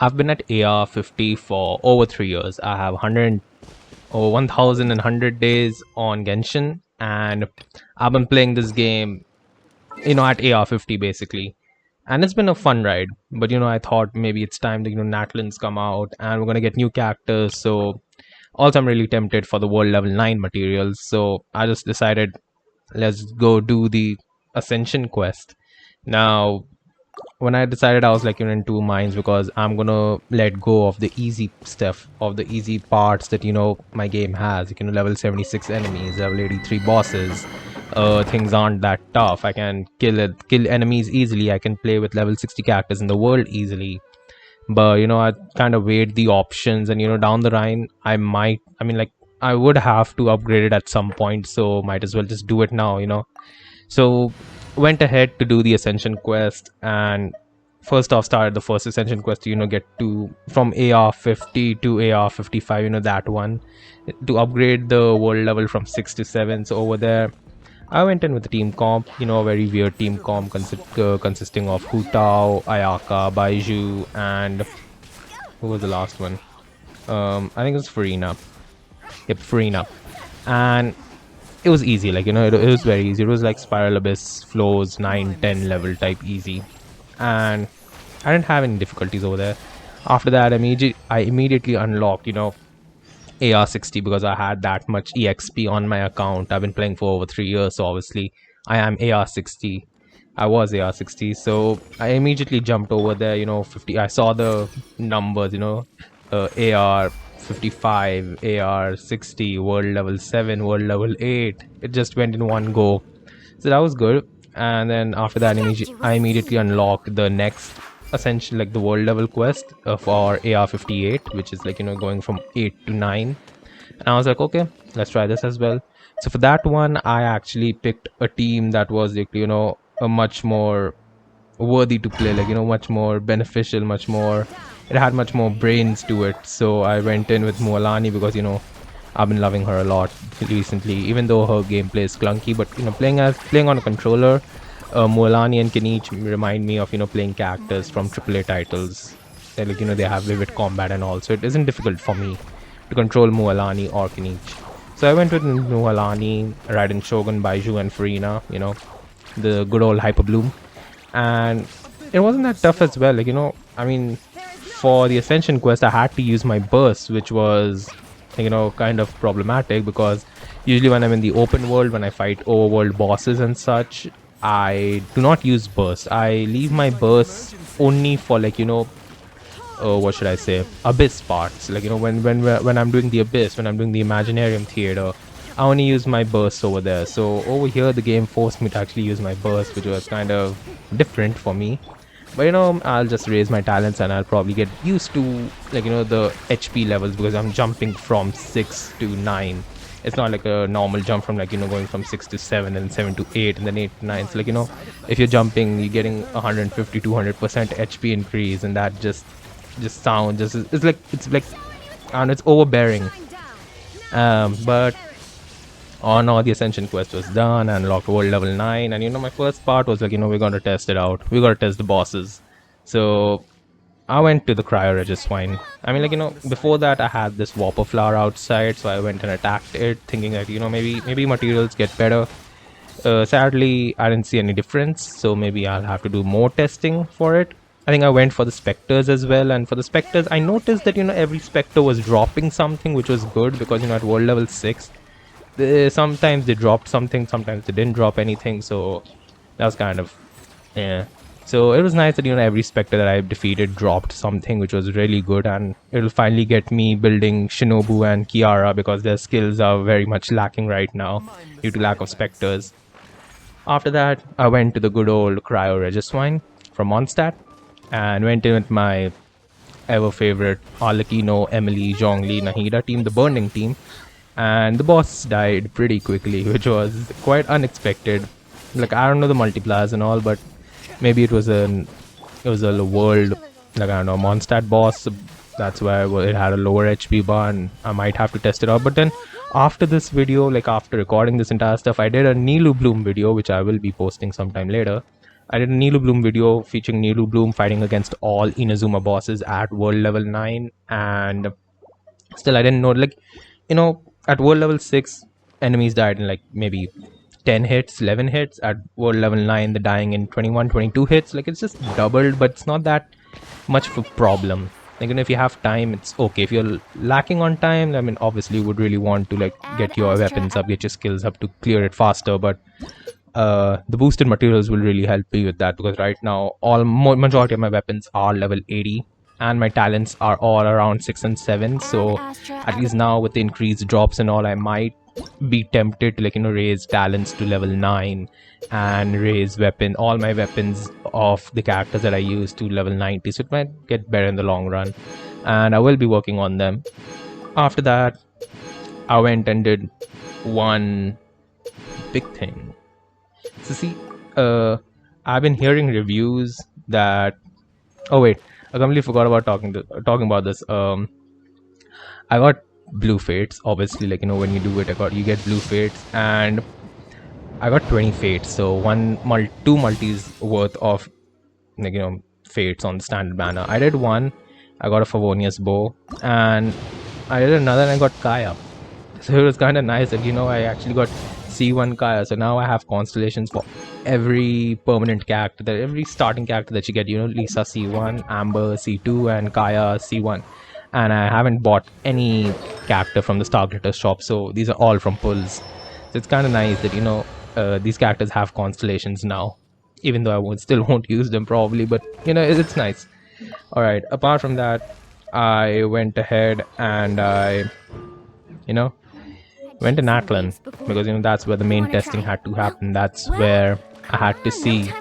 I've been at AR 50 for over 3 years. I have 100 or 1100 days on Genshin, and I've been playing this game, at AR 50 basically. And it's been a fun ride. But I thought maybe it's time that Natlins come out and we're gonna get new characters. So also I'm really tempted for the world level 9 materials. So I just decided let's go do the Ascension quest. Now when I decided, I was like in two minds because I'm gonna let go of the easy stuff, of the easy parts that my game has. Level 76 enemies, level 83 bosses. Things aren't that tough. I can kill enemies easily. I can play with level 60 characters in the world easily. But I kind of weighed the options, and down the line, I would have to upgrade it at some point. So might as well just do it now. So went ahead to do the Ascension quest, and first off started the first Ascension quest to get to from AR 50 to AR 55, that one, to upgrade the world level from 6 to 7. So over there I went in with the team comp, a very weird team comp consisting of Hu Tao, Ayaka, Baiju, and who was the last one? I think it was Farina. Yep, Farina. And it was easy, it was very easy. It was like Spiral Abyss flows 9-10 level type easy, and I didn't have any difficulties over there. After that, I immediately unlocked AR 60 because I had that much EXP on my account. I've been playing for over 3 years, so obviously I am AR 60. I was AR 60, so I immediately jumped over there. 50. I saw the numbers. AR 55, AR 60, world level 7, world level 8. It just went in one go. So that was good. And then after that, I immediately unlocked the next Ascension, like the world level quest for AR 58, which is going from 8 to 9. And I was like, okay, let's try this as well. So for that one, I actually picked a team that was a much more worthy to play, much more beneficial, much more, it had much more brains to it. So I went in with Mualani because I've been loving her a lot recently, even though her gameplay is clunky. But playing on a controller, Mualani and Kinich remind me of playing characters from AAA titles. They're they have vivid combat and all, so it isn't difficult for me to control Mualani or Kinich. So I went with Mualani, Raiden Shogun, Baiju, and Farina, the good old Hyper Bloom. And it wasn't that tough as well. For the Ascension quest, I had to use my burst, which was kind of problematic because usually when I'm in the open world, when I fight overworld bosses and such, I do not use burst. I leave my burst only for what should I say, abyss parts. When I'm doing the abyss, when I'm doing the Imaginarium theater, I only use my burst over there. So over here the game forced me to actually use my burst, which was kind of different for me. But I'll just raise my talents and I'll probably get used to the HP levels, because I'm jumping from 6 to 9. It's not like a normal jump from going from 6 to 7 and 7 to 8 and then 8 to 9. So if you're jumping, you're getting 150 200% HP increase, and that just sounds it's like I don't know, it's overbearing. But no, the Ascension quest was done and unlocked world level 9, and my first part was we're gonna test it out, we're gonna test the bosses. So I went to the Cryo Regiswine. Before that I had this Whopper flower outside, so I went and attacked it thinking that maybe materials get better. Sadly I didn't see any difference, so maybe I'll have to do more testing for it. I think I went for the Spectres as well, and for the Spectres I noticed that every Spectre was dropping something, which was good because at world level 6 sometimes they dropped something, sometimes they didn't drop anything, so that was kind of, yeah. So it was nice that every Spectre that I defeated dropped something, which was really good, and it'll finally get me building Shinobu and Kiara because their skills are very much lacking right now due to lack of Spectres. After that I went to the good old Cryo Regiswine from Mondstadt and went in with my ever favorite Arlecchino, Emily, Zhongli, Nahida team, the Burning team. And the boss died pretty quickly, which was quite unexpected. I don't know the multipliers and all, but maybe it was a world, I don't know, Mondstadt boss. That's why it had a lower HP bar, and I might have to test it out. But then after this video, after recording this entire stuff, I did a Nilu Bloom video, which I will be posting sometime later. I did a Nilu Bloom video featuring Nilu Bloom fighting against all Inazuma bosses at world level 9, and still I didn't know, like, at world level 6 enemies died in like maybe 10 hits, 11 hits. At world level 9 they're dying in 21, 22 hits. Like, it's just doubled, but it's not that much of a problem. Like, if you have time, it's okay. If you're lacking on time, I mean, obviously you would really want to like get your weapons up, get your skills up to clear it faster, but the boosted materials will really help me with that, because right now majority of my weapons are level 80 and my talents are all around 6 and 7. So at least now with the increased drops and all, I might be tempted to raise talents to level 9 and raise all my weapons of the characters that I use to level 90, so it might get better in the long run, and I will be working on them. After that, I went and did one big thing. So see, I've been hearing reviews that. Oh wait, I completely forgot about talking about this. I got blue fates. Obviously, when you do it, you get blue fates, and I got 20 fates. So two multis worth of fates on the standard banner. I did one. I got a Favonius bow, and I did another, and I got Kaya. So it was kind of nice that I actually got C1 Kaya. So now I have constellations for every permanent character, every starting character that you get. Lisa C1, Amber C2, and Kaya C1. And I haven't bought any character from the Star Glitter shop, so these are all from pulls. So it's kind of nice that these characters have constellations now, even though still won't use them probably, but it's nice. All right. Apart from that, I went ahead and I went to Natlan, because that's where the main testing had to happen. That's where I had to see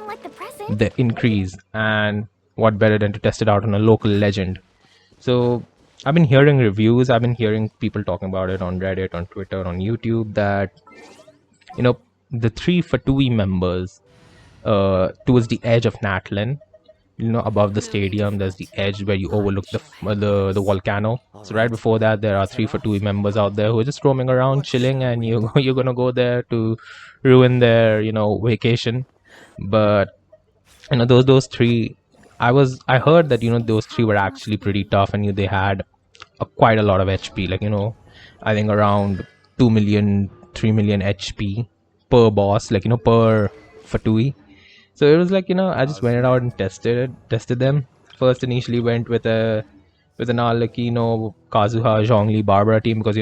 the increase, and what better than to test it out on a local legend. So I've been hearing reviews, I've been hearing people talking about it on Reddit, on Twitter, on YouTube, that the 3 Fatui members towards the edge of Natlan, above the stadium, there's the edge where you overlook the volcano. So right before that, there are 3 Fatui members out there who are just roaming around, chilling, and you're gonna go there to ruin their vacation. But those 3, I heard that those 3 were actually pretty tough, and they had quite a lot of HP. I think around 2 million, 3 million HP per boss, per Fatui. So it was I just went out and tested them. First, initially went with an Arlecchino, Kazuha, Zhongli, Barbara team, because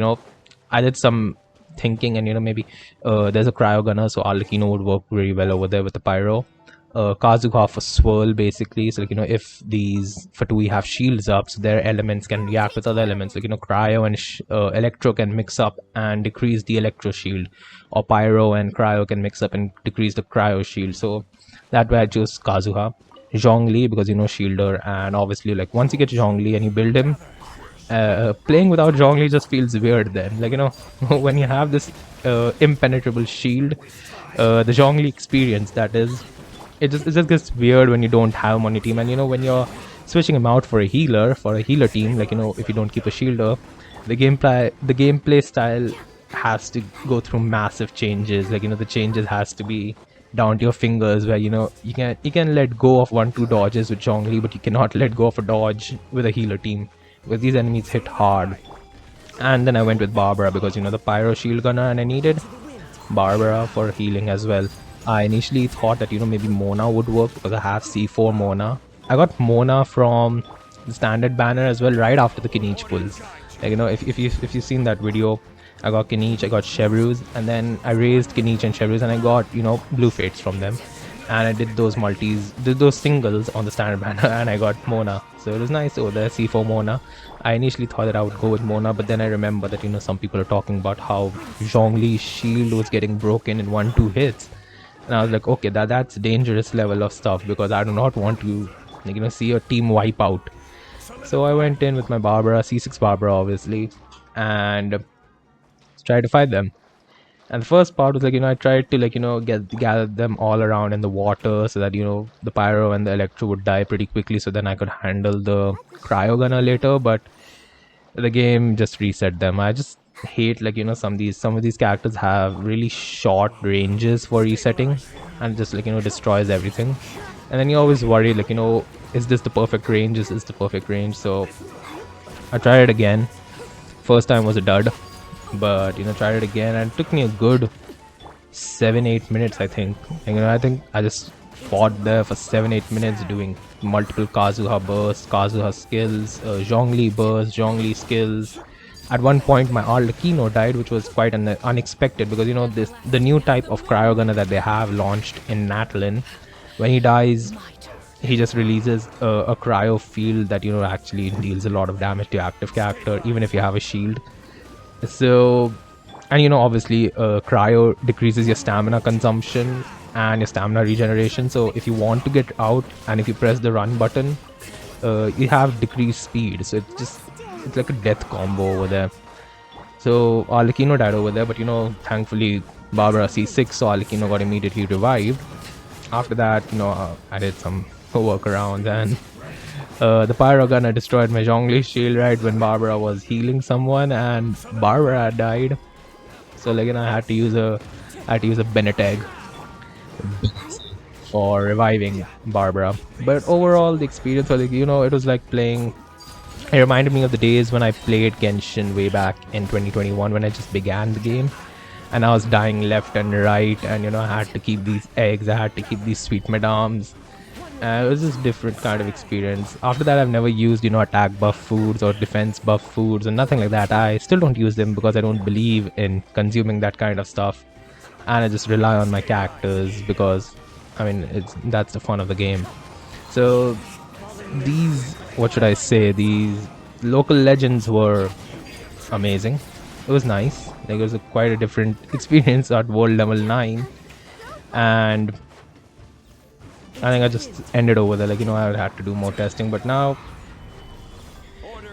I did some thinking, and maybe there's a cryo gunner, so Arlecchino would work very well over there with the pyro. Kazuha for swirl, basically. So if these Fatui have shields up, so their elements can react with other elements. Cryo and electro can mix up and decrease the electro shield, or pyro and cryo can mix up and decrease the cryo shield. So that way I chose Kazuha. Zhongli, because shielder, and obviously once you get Zhongli and you build him, playing without Zhongli just feels weird then. When you have this impenetrable shield, the Zhongli experience, that is, it just gets weird when you don't have him on your team. And when you're switching him out for a healer team, if you don't keep a shielder, the gameplay style has to go through massive changes. The changes has to be down to your fingers, where you can let go of 1-2 dodges with Zhongli, but you cannot let go of a dodge with a healer team, because these enemies hit hard. And then I went with Barbara, because the pyro shield gunner, and I needed Barbara for healing as well. I initially thought that maybe Mona would work, because I have C4 Mona. I got Mona from the standard banner as well, right after the Kinich pulls. If you've seen that video, I got Kinich, I got Chevruz, and then I raised Kinich and Chevruz, and I got blue fates from them, and I did those those singles on the standard banner, and I got Mona. So it was nice over there. C4 Mona. I initially thought that I would go with Mona, but then I remember that some people are talking about how Zhongli's shield was getting broken in 1-2 hits, and I was like, okay, that's dangerous level of stuff, because I do not want to see a team wipe out. So I went in with my Barbara, C6 Barbara, obviously, and try to fight them. And the first part was I tried to gather them all around in the water, so that the pyro and the electro would die pretty quickly, so then I could handle the cryo gunner later. But the game just reset them. I just hate, like, some of these characters have really short ranges for resetting, and just, like, destroys everything. And then you always worry, like, is this the perfect range? Is this the perfect range? So I tried it again. First time was a dud, but tried it again, and it took me a good 7-8 minutes, I think. And, I think I just fought there for 7-8 minutes doing multiple Kazuha bursts, Kazuha skills, Zhongli bursts, Zhongli skills. At one point, my Arlecchino died, which was quite unexpected, because this the new type of cryo gunner that they have launched in Natlin. When he dies, he just releases a cryo field that actually deals a lot of damage to active character, even if you have a shield. So, and obviously, cryo decreases your stamina consumption and your stamina regeneration. So if you want to get out, and if you press the run button, you have decreased speed. So it's like a death combo over there. So Arlecchino died over there, but thankfully Barbara C6, so Arlecchino got immediately revived. After that, I did some workarounds, and the pyro gunner destroyed my Zhongli shield right when Barbara was healing someone, and Barbara died. So, like, I had to use a Beneteg for reviving Barbara. But overall, the experience was, like, it was like playing. It reminded me of the days when I played Genshin way back in 2021, when I just began the game, and I was dying left and right, and I had to keep these eggs, I had to keep these sweet madams. It was just different kind of experience. After that, I've never used attack buff foods or defense buff foods or nothing like that. I still don't use them because I don't believe in consuming that kind of stuff, and I just rely on my characters, because I mean that's the fun of the game. So these, what should I say, these local legends were amazing. It was nice. Like, it was quite a different experience at world level 9, and I think I just ended over there. Like, I had to do more testing, but now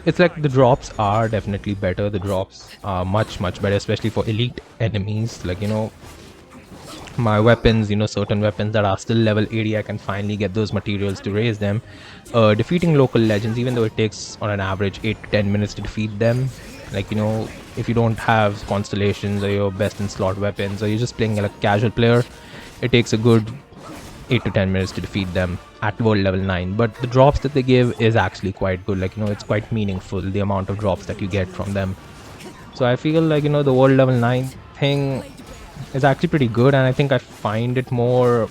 it's like the drops are definitely better. The drops are much, much better, especially for elite enemies. Like, my weapons, certain weapons that are still level 80, I can finally get those materials to raise them. Defeating local legends, even though it takes on an average 8 to 10 minutes to defeat them, like, if you don't have constellations or your best in slot weapons, or you're just playing like a casual player, it takes a good 8 to 10 minutes to defeat them at world level 9. But the drops that they give is actually quite good. Like, it's quite meaningful, the amount of drops that you get from them. So I feel like, the world level 9 thing is actually pretty good, and I think I find it more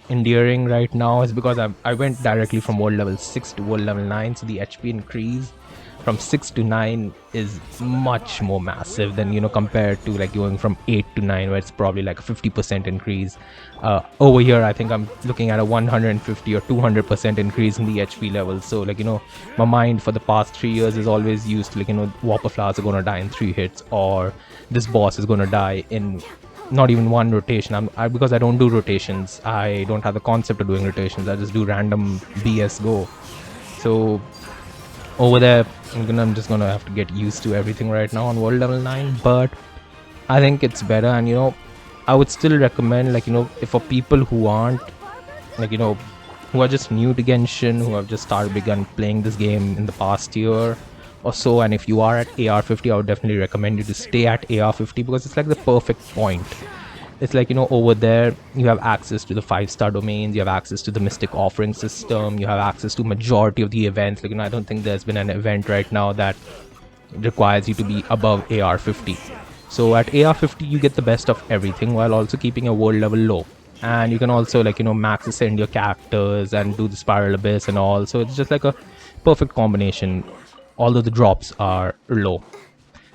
endearing right now is because I went directly from world level 6 to world level 9, so the HP increase from 6 to 9 is much more massive than compared to like going from 8 to 9, where it's probably like a 50% increase. Over here I think I'm looking at a 150 or 200% increase in the HP level. So like my mind for the past 3 years is always used to like Whopper Flowers are gonna die in 3 hits, or this boss is gonna die in not even one rotation. Because I don't do rotations, I don't have the concept of doing rotations, I just do random BS go. So over there I'm just gonna have to get used to everything right now on world level 9, but I think it's better. And I would still recommend, like if for people who aren't like who are just new to Genshin, who have just begun playing this game in the past year or so, and if you are at AR50, I would definitely recommend you to stay at AR50, because it's like the perfect point. It's like over there you have access to the 5-star domains, you have access to the mystic offering system, you have access to majority of the events. Like I don't think there's been an event right now that requires you to be above AR50. So at AR50 you get the best of everything while also keeping your world level low, and you can also like max ascend your characters and do the spiral abyss and all. So it's just like a perfect combination, although the drops are low.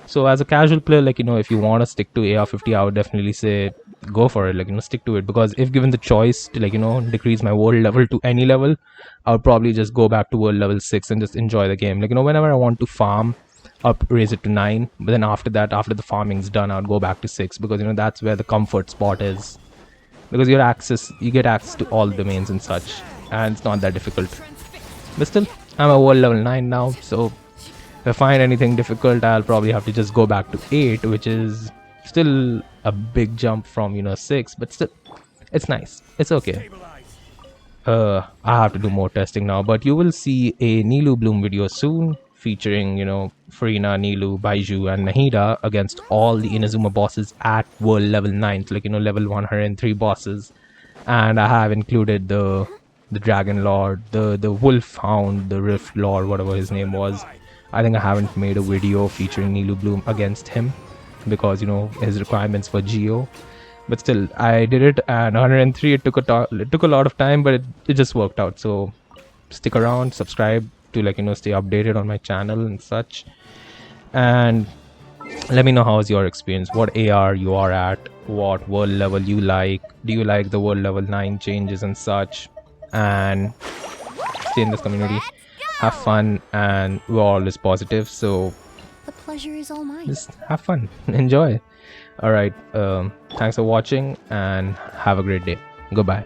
So as a casual player, like if you want to stick to AR50, I would definitely say go for it. Like stick to it, because if given the choice to like decrease my world level to any level, I would probably just go back to world level 6 and just enjoy the game. Like whenever I want to farm up, raise it to 9, but then after that, after the farming's done, I would go back to 6, because that's where the comfort spot is, because you get access to all domains and such, and it's not that difficult. But still, I'm a world level 9 now, so if I find anything difficult, I'll probably have to just go back to 8, which is still a big jump from 6, but still it's nice, it's okay. I have to do more testing now, but you will see a Nilu Bloom video soon featuring, Farina, Nilu, Baiju, and Nahida against all the Inazuma bosses at world level 9, like, level 103 bosses. And I have included the Dragon Lord, the Wolf Hound, the Rift Lord, whatever his name was. I think I haven't made a video featuring Nilu Bloom against him because, his requirements for Geo. But still, I did it, and 103. It took a lot of time, but it just worked out. So stick around, subscribe to, like, stay updated on my channel and such. And let me know how's your experience, what AR you are at, what world level you like, do you like the world level 9 changes and such. And stay in this community, have fun, and we're always positive, so The pleasure is all mine. just have fun, enjoy. All right, thanks for watching and have a great day. Goodbye.